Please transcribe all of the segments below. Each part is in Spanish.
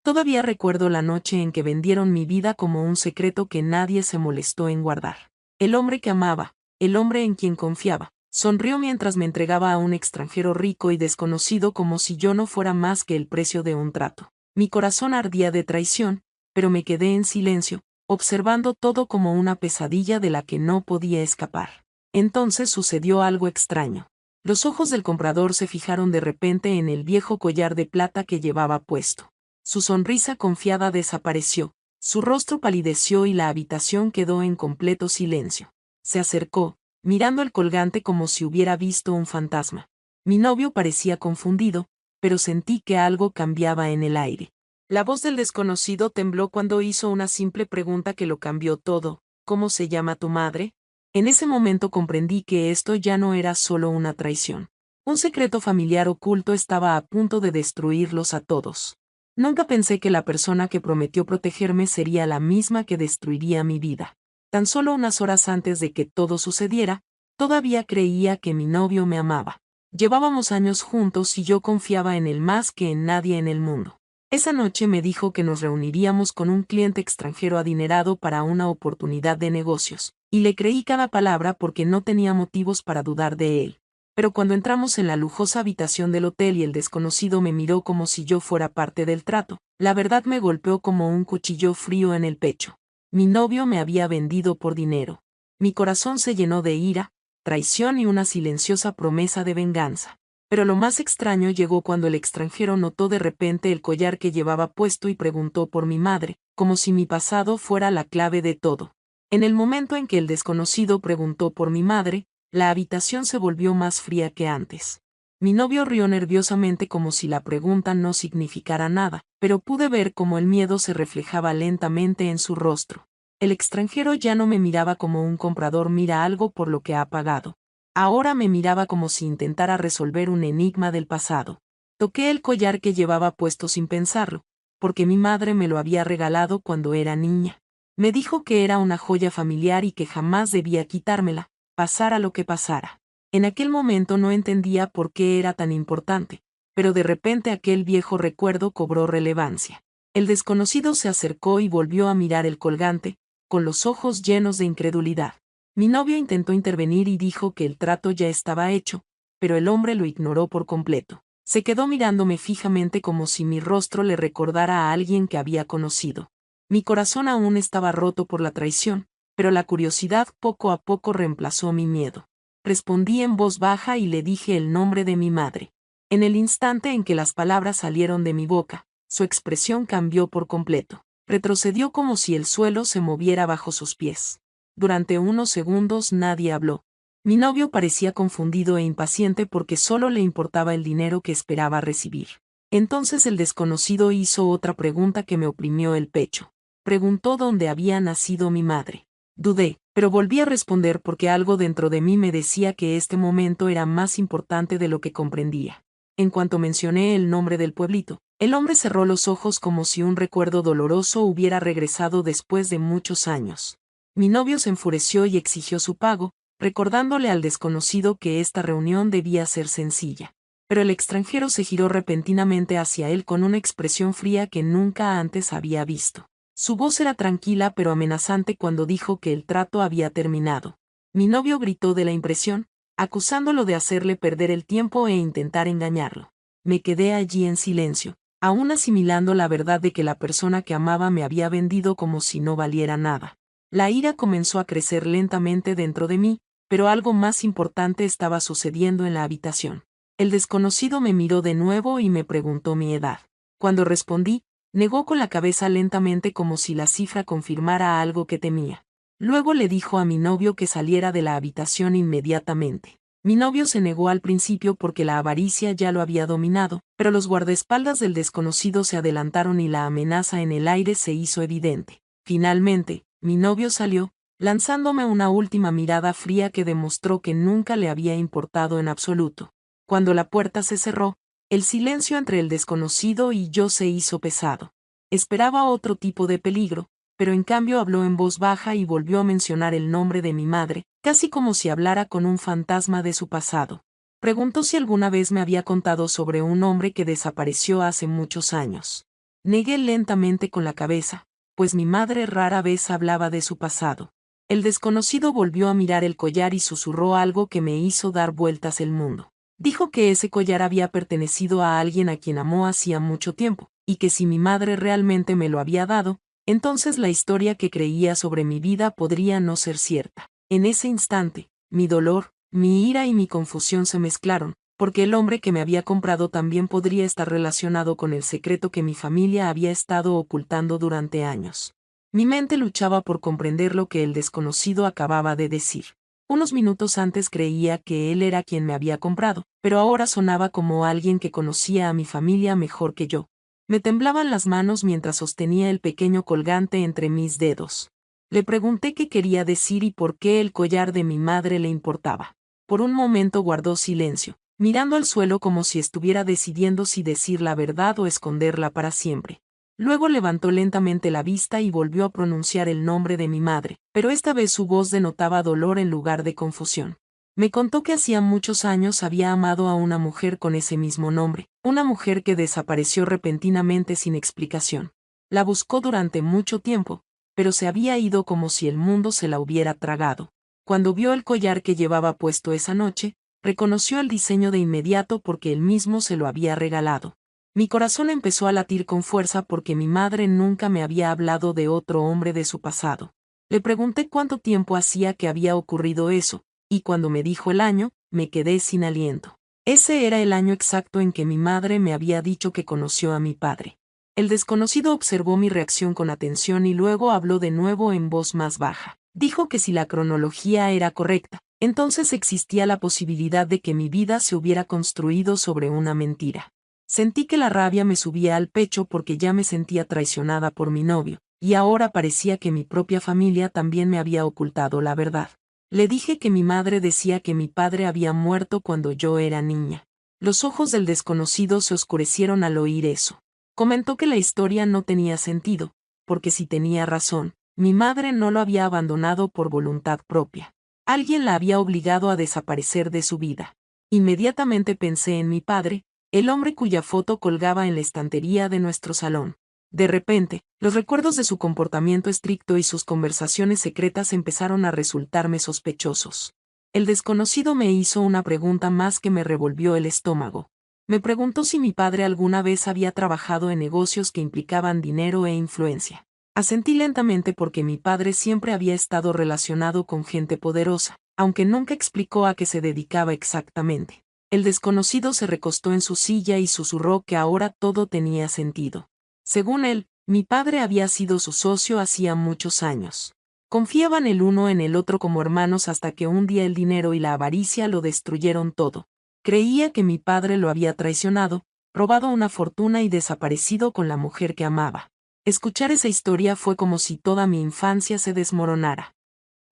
Todavía recuerdo la noche en que vendieron mi vida como un secreto que nadie se molestó en guardar. El hombre que amaba, el hombre en quien confiaba, sonrió mientras me entregaba a un extranjero rico y desconocido como si yo no fuera más que el precio de un trato. Mi corazón ardía de traición, pero me quedé en silencio, observando todo como una pesadilla de la que no podía escapar. Entonces sucedió algo extraño. Los ojos del comprador se fijaron de repente en el viejo collar de plata que llevaba puesto. Su sonrisa confiada desapareció, su rostro palideció y la habitación quedó en completo silencio. Se acercó, mirando el colgante como si hubiera visto un fantasma. Mi novio parecía confundido, pero sentí que algo cambiaba en el aire. La voz del desconocido tembló cuando hizo una simple pregunta que lo cambió todo. ¿Cómo se llama tu madre? En ese momento comprendí que esto ya no era solo una traición. Un secreto familiar oculto estaba a punto de destruirlos a todos. Nunca pensé que la persona que prometió protegerme sería la misma que destruiría mi vida. Tan solo unas horas antes de que todo sucediera, todavía creía que mi novio me amaba. Llevábamos años juntos y yo confiaba en él más que en nadie en el mundo. Esa noche me dijo que nos reuniríamos con un cliente extranjero adinerado para una oportunidad de negocios, y le creí cada palabra porque no tenía motivos para dudar de él. Pero cuando entramos en la lujosa habitación del hotel y el desconocido me miró como si yo fuera parte del trato, la verdad me golpeó como un cuchillo frío en el pecho. Mi novio me había vendido por dinero. Mi corazón se llenó de ira, traición y una silenciosa promesa de venganza. Pero lo más extraño llegó cuando el extranjero notó de repente el collar que llevaba puesto y preguntó por mi madre, como si mi pasado fuera la clave de todo. En el momento en que el desconocido preguntó por mi madre, la habitación se volvió más fría que antes. Mi novio rió nerviosamente como si la pregunta no significara nada, pero pude ver cómo el miedo se reflejaba lentamente en su rostro. El extranjero ya no me miraba como un comprador mira algo por lo que ha pagado. Ahora me miraba como si intentara resolver un enigma del pasado. Toqué el collar que llevaba puesto sin pensarlo, porque mi madre me lo había regalado cuando era niña. Me dijo que era una joya familiar y que jamás debía quitármela, pasara lo que pasara. En aquel momento no entendía por qué era tan importante, pero de repente aquel viejo recuerdo cobró relevancia. El desconocido se acercó y volvió a mirar el colgante, con los ojos llenos de incredulidad. Mi novio intentó intervenir y dijo que el trato ya estaba hecho, pero el hombre lo ignoró por completo. Se quedó mirándome fijamente como si mi rostro le recordara a alguien que había conocido. Mi corazón aún estaba roto por la traición, pero la curiosidad poco a poco reemplazó mi miedo. Respondí en voz baja y le dije el nombre de mi madre. En el instante en que las palabras salieron de mi boca, su expresión cambió por completo. Retrocedió como si el suelo se moviera bajo sus pies. Durante unos segundos nadie habló. Mi novio parecía confundido e impaciente porque solo le importaba el dinero que esperaba recibir. Entonces el desconocido hizo otra pregunta que me oprimió el pecho. Preguntó dónde había nacido mi madre. Dudé, pero volví a responder porque algo dentro de mí me decía que este momento era más importante de lo que comprendía. En cuanto mencioné el nombre del pueblito, el hombre cerró los ojos como si un recuerdo doloroso hubiera regresado después de muchos años. Mi novio se enfureció y exigió su pago, recordándole al desconocido que esta reunión debía ser sencilla. Pero el extranjero se giró repentinamente hacia él con una expresión fría que nunca antes había visto. Su voz era tranquila pero amenazante cuando dijo que el trato había terminado. Mi novio gritó de la impresión, acusándolo de hacerle perder el tiempo e intentar engañarlo. Me quedé allí en silencio, aún asimilando la verdad de que la persona que amaba me había vendido como si no valiera nada. La ira comenzó a crecer lentamente dentro de mí, pero algo más importante estaba sucediendo en la habitación. El desconocido me miró de nuevo y me preguntó mi edad. Cuando respondí, negó con la cabeza lentamente como si la cifra confirmara algo que temía. Luego le dijo a mi novio que saliera de la habitación inmediatamente. Mi novio se negó al principio porque la avaricia ya lo había dominado, pero los guardaespaldas del desconocido se adelantaron y la amenaza en el aire se hizo evidente. Finalmente, mi novio salió, lanzándome una última mirada fría que demostró que nunca le había importado en absoluto. Cuando la puerta se cerró, el silencio entre el desconocido y yo se hizo pesado. Esperaba otro tipo de peligro, pero en cambio habló en voz baja y volvió a mencionar el nombre de mi madre, casi como si hablara con un fantasma de su pasado. Preguntó si alguna vez me había contado sobre un hombre que desapareció hace muchos años. Negué lentamente con la cabeza, pues mi madre rara vez hablaba de su pasado. El desconocido volvió a mirar el collar y susurró algo que me hizo dar vueltas el mundo. Dijo que ese collar había pertenecido a alguien a quien amó hacía mucho tiempo, y que si mi madre realmente me lo había dado, entonces la historia que creía sobre mi vida podría no ser cierta. En ese instante, mi dolor, mi ira y mi confusión se mezclaron, porque el hombre que me había comprado también podría estar relacionado con el secreto que mi familia había estado ocultando durante años. Mi mente luchaba por comprender lo que el desconocido acababa de decir. Unos minutos antes creía que él era quien me había comprado, pero ahora sonaba como alguien que conocía a mi familia mejor que yo. Me temblaban las manos mientras sostenía el pequeño colgante entre mis dedos. Le pregunté qué quería decir y por qué el collar de mi madre le importaba. Por un momento guardó silencio, mirando al suelo como si estuviera decidiendo si decir la verdad o esconderla para siempre. Luego levantó lentamente la vista y volvió a pronunciar el nombre de mi madre, pero esta vez su voz denotaba dolor en lugar de confusión. Me contó que hacía muchos años había amado a una mujer con ese mismo nombre, una mujer que desapareció repentinamente sin explicación. La buscó durante mucho tiempo, pero se había ido como si el mundo se la hubiera tragado. Cuando vio el collar que llevaba puesto esa noche, reconoció el diseño de inmediato porque él mismo se lo había regalado. Mi corazón empezó a latir con fuerza porque mi madre nunca me había hablado de otro hombre de su pasado. Le pregunté cuánto tiempo hacía que había ocurrido eso, y cuando me dijo el año, me quedé sin aliento. Ese era el año exacto en que mi madre me había dicho que conoció a mi padre. El desconocido observó mi reacción con atención y luego habló de nuevo en voz más baja. Dijo que si la cronología era correcta, entonces existía la posibilidad de que mi vida se hubiera construido sobre una mentira. Sentí que la rabia me subía al pecho porque ya me sentía traicionada por mi novio, y ahora parecía que mi propia familia también me había ocultado la verdad. Le dije que mi madre decía que mi padre había muerto cuando yo era niña. Los ojos del desconocido se oscurecieron al oír eso. Comentó que la historia no tenía sentido, porque si tenía razón, mi madre no lo había abandonado por voluntad propia. Alguien la había obligado a desaparecer de su vida. Inmediatamente pensé en mi padre, el hombre cuya foto colgaba en la estantería de nuestro salón. De repente, los recuerdos de su comportamiento estricto y sus conversaciones secretas empezaron a resultarme sospechosos. El desconocido me hizo una pregunta más que me revolvió el estómago. Me preguntó si mi padre alguna vez había trabajado en negocios que implicaban dinero e influencia. Asentí lentamente porque mi padre siempre había estado relacionado con gente poderosa, aunque nunca explicó a qué se dedicaba exactamente. El desconocido se recostó en su silla y susurró que ahora todo tenía sentido. Según él, mi padre había sido su socio hacía muchos años. Confiaban el uno en el otro como hermanos hasta que un día el dinero y la avaricia lo destruyeron todo. Creía que mi padre lo había traicionado, robado una fortuna y desaparecido con la mujer que amaba. Escuchar esa historia fue como si toda mi infancia se desmoronara.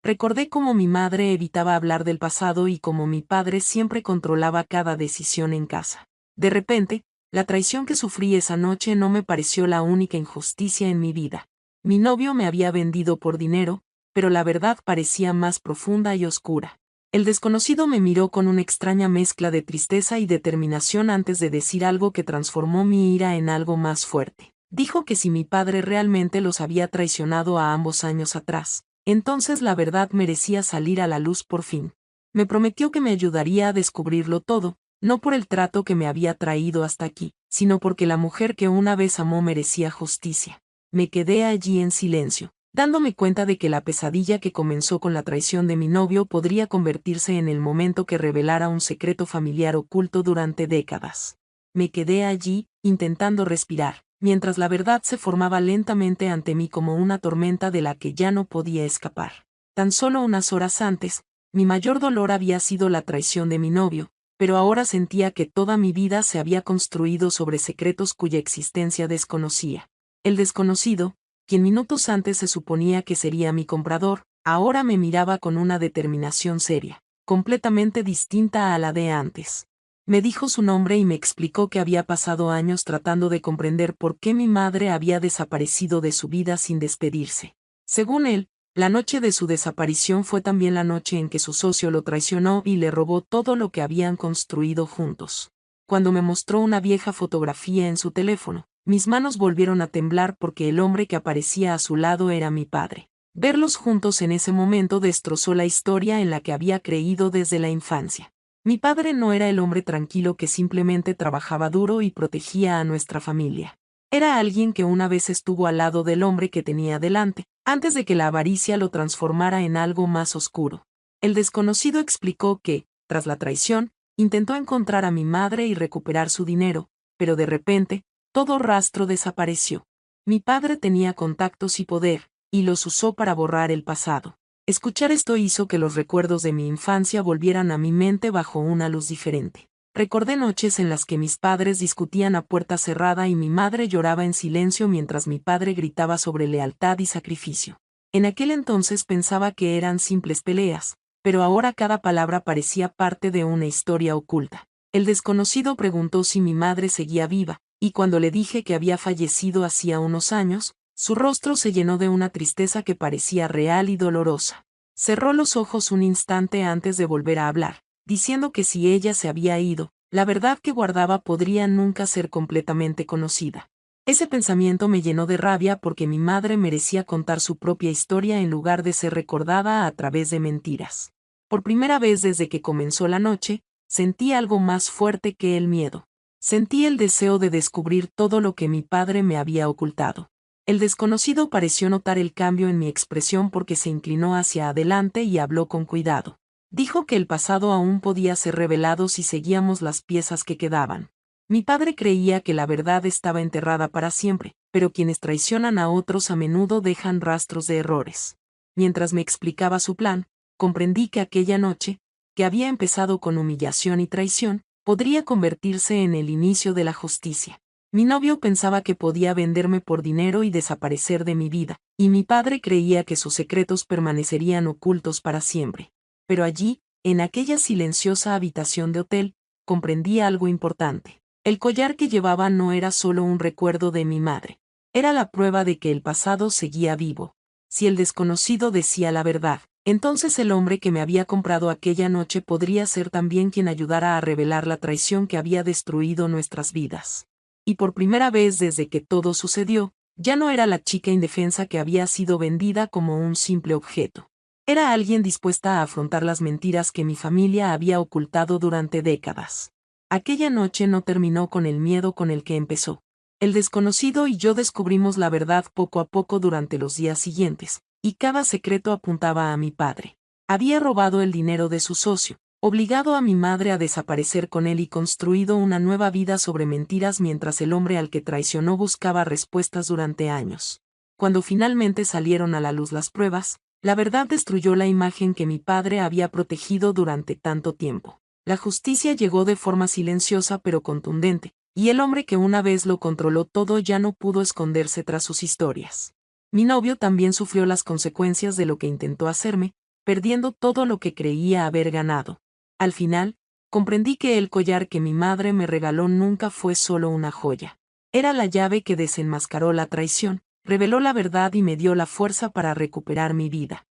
Recordé cómo mi madre evitaba hablar del pasado y cómo mi padre siempre controlaba cada decisión en casa. De repente, la traición que sufrí esa noche no me pareció la única injusticia en mi vida. Mi novio me había vendido por dinero, pero la verdad parecía más profunda y oscura. El desconocido me miró con una extraña mezcla de tristeza y determinación antes de decir algo que transformó mi ira en algo más fuerte. Dijo que si mi padre realmente los había traicionado a ambos años atrás, entonces la verdad merecía salir a la luz por fin. Me prometió que me ayudaría a descubrirlo todo, no por el trato que me había traído hasta aquí, sino porque la mujer que una vez amó merecía justicia. Me quedé allí en silencio, dándome cuenta de que la pesadilla que comenzó con la traición de mi novio podría convertirse en el momento que revelara un secreto familiar oculto durante décadas. Me quedé allí, intentando respirar, mientras la verdad se formaba lentamente ante mí como una tormenta de la que ya no podía escapar. Tan solo unas horas antes, mi mayor dolor había sido la traición de mi novio, pero ahora sentía que toda mi vida se había construido sobre secretos cuya existencia desconocía. El desconocido, quien minutos antes se suponía que sería mi comprador, ahora me miraba con una determinación seria, completamente distinta a la de antes. Me dijo su nombre y me explicó que había pasado años tratando de comprender por qué mi madre había desaparecido de su vida sin despedirse. Según él, la noche de su desaparición fue también la noche en que su socio lo traicionó y le robó todo lo que habían construido juntos. Cuando me mostró una vieja fotografía en su teléfono, Mis manos volvieron a temblar porque el hombre que aparecía a su lado era mi padre. Verlos juntos en ese momento destrozó la historia en la que había creído desde la infancia. Mi padre no era el hombre tranquilo que simplemente trabajaba duro y protegía a nuestra familia. Era alguien que una vez estuvo al lado del hombre que tenía delante, antes de que la avaricia lo transformara en algo más oscuro. El desconocido explicó que, tras la traición, intentó encontrar a mi madre y recuperar su dinero, pero de repente, todo rastro desapareció. Mi padre tenía contactos y poder, y los usó para borrar el pasado. Escuchar esto hizo que los recuerdos de mi infancia volvieran a mi mente bajo una luz diferente. Recordé noches en las que mis padres discutían a puerta cerrada y mi madre lloraba en silencio mientras mi padre gritaba sobre lealtad y sacrificio. En aquel entonces pensaba que eran simples peleas, pero ahora cada palabra parecía parte de una historia oculta. El desconocido preguntó si mi madre seguía viva, y cuando le dije que había fallecido hacía unos años, su rostro se llenó de una tristeza que parecía real y dolorosa. Cerró los ojos un instante antes de volver a hablar, diciendo que si ella se había ido, la verdad que guardaba podría nunca ser completamente conocida. Ese pensamiento me llenó de rabia porque mi madre merecía contar su propia historia en lugar de ser recordada a través de mentiras. Por primera vez desde que comenzó la noche, sentí algo más fuerte que el miedo. Sentí el deseo de descubrir todo lo que mi padre me había ocultado. El desconocido pareció notar el cambio en mi expresión porque se inclinó hacia adelante y habló con cuidado. Dijo que el pasado aún podía ser revelado si seguíamos las piezas que quedaban. Mi padre creía que la verdad estaba enterrada para siempre, pero quienes traicionan a otros a menudo dejan rastros de errores. Mientras me explicaba su plan, comprendí que aquella noche, que había empezado con humillación y traición, podría convertirse en el inicio de la justicia. Mi novio pensaba que podía venderme por dinero y desaparecer de mi vida, y mi padre creía que sus secretos permanecerían ocultos para siempre. Pero allí, en aquella silenciosa habitación de hotel, comprendí algo importante. El collar que llevaba no era solo un recuerdo de mi madre. Era la prueba de que el pasado seguía vivo. Si el desconocido decía la verdad, entonces el hombre que me había comprado aquella noche podría ser también quien ayudara a revelar la traición que había destruido nuestras vidas. Y por primera vez desde que todo sucedió, ya no era la chica indefensa que había sido vendida como un simple objeto. Era alguien dispuesta a afrontar las mentiras que mi familia había ocultado durante décadas. Aquella noche no terminó con el miedo con el que empezó. El desconocido y yo descubrimos la verdad poco a poco durante los días siguientes, y cada secreto apuntaba a mi padre. Había robado el dinero de su socio, obligado a mi madre a desaparecer con él y construido una nueva vida sobre mentiras mientras el hombre al que traicionó buscaba respuestas durante años. Cuando finalmente salieron a la luz las pruebas, la verdad destruyó la imagen que mi padre había protegido durante tanto tiempo. La justicia llegó de forma silenciosa pero contundente, y el hombre que una vez lo controló todo ya no pudo esconderse tras sus historias. Mi novio también sufrió las consecuencias de lo que intentó hacerme, perdiendo todo lo que creía haber ganado. Al final, comprendí que el collar que mi madre me regaló nunca fue solo una joya. Era la llave que desenmascaró la traición, reveló la verdad y me dio la fuerza para recuperar mi vida.